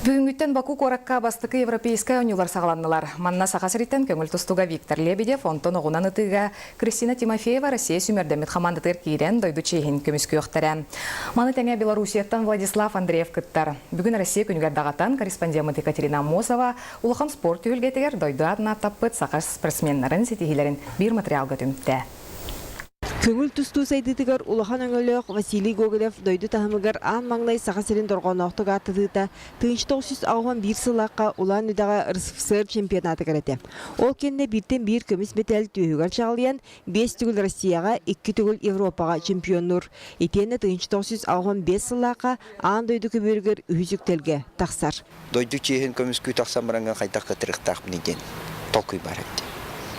Бүгүнгүттен Баку коракка бастыкы европейская унюлар сағаланнылар. Манна сақасырыттен көңіл тұстуға Виктор Лебедев, онтон оғынан ытыға Кристина Тимофеева Россия сүмердемет командатыр кейрен дойду чейхин көміскө өқтірі. Маны тәңе Белорусияттан Владислав Андреев кыттар. Бүгін Россия күнігердағатан корреспондент Екатерина Мосова улахан спорт үйілгетігер дойду адына таппыт сақас спортсменнарын сетихилерін бір материалға түмтті. Көңіл тұсту сайдытығар улахан өңіліқ Василий Гоголев дойды тахымығар аң маңлай сақасырын дорғанақтық аттыдыта 1961 сылаққа улан үдағы РСФСР чемпионаты кәрәті. Ол кенне біртен бір көміс метал түйігер шағылиян 5 түгіл Россияға, 2 түгіл Европаға чемпионнур. Етені 1965 сылаққа аң дойды көбіргер үйізіктелге тақсар. Дойды чейхін көміс күй тақсан баранған қайтаққа тіріқтақ мінеген толкуй бар әді.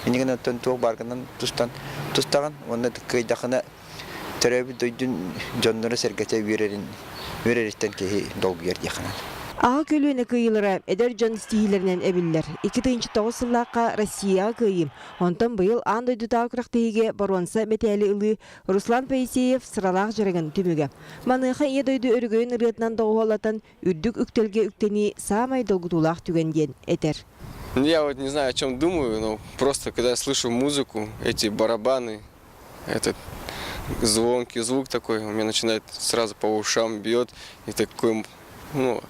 Менеген өттен туық барғаннан тұстаған, оны көйдақына түрәбі дойдың жонлары сәргәте верерістен кейі долғы ерде қанады. Аға көлуіне күйілері әдер жон стихилерінен әбілілер. 2009 сыллаққа Россияға күйім. Онтан бұйыл аң дойдытағы күрақтығыге баруанса мәтәлі ұлы Руслан Паисеев сыралақ жүреген түмігі. Маныға е дойды өргөйін ұрытынан доғуалатын үрдік үктелге үктені самай долғытулақ түгенден әтер. Я вот не знаю, о чем думаю, но просто когда я слышу музыку, эти барабаны, этот звонкий звук такой, у меня начинает сразу по ушам бьет, и такой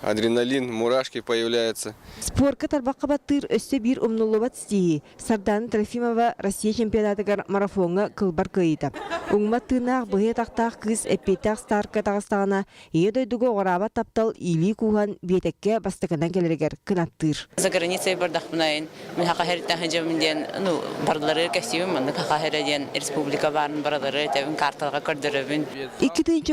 адреналин, мурашки появляются. Спорка тарбаққа баттыр өсті бір умнулубат стихи. Сардан Трофимова Россия чемпионатығар марафонға кылбар күйді. Уңмат тынақ бұғе тақтақ кыз әппетақ старка тағыстағына едойдығы оғыраба таптал или куған бетекке бастықынан келерегер кынаттыр. За границей бардақ бұнайын. Мен хақахерттен ханжамынден бардылары кәсейім, мен хақахерден республика барын бардылары әтәбін карталға көрдірібін. 2-5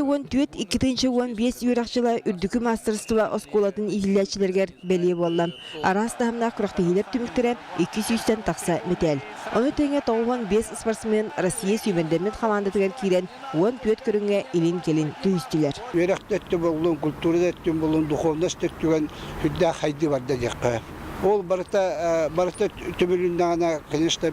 үйрақшыла үрдікі мастырстыва осколатын игілячілергер бәле болам. Арастағымна күрақтығылеп түміктірі 200-тен тақса метәл. Оны тәңе 5 спортсмен Россия сүймендермен командатығар кейрен 10 көрінге илин-келин түйістілер. Үйрәқтетті болуын, культурдетті болуын, духовностеттіген хүдді қайды барды деққа. Ол барыта төміріндағына, конечно,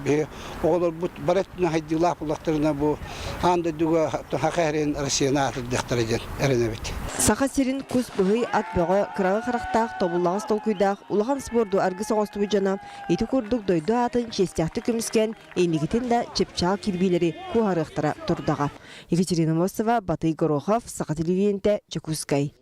оғылар бараттына хайдылақ бұлақтарына бұл аңды дүгі хақайрен Россияна атырдықтар еден әрінәбет. Сақасырын күс бұғый ат бұғы қырағы қырақтақ, тобыллағыз толкүйдақ, ұлаған спорду арғы соғысты бұджана, еті көрдік дойды атын честяқты көміскен, еңігітін да чепчал кирбилері куарықтыра тұрдаға. Екатерина Мосова, Батый Горохов, Сақа телевизионте, Чекускай.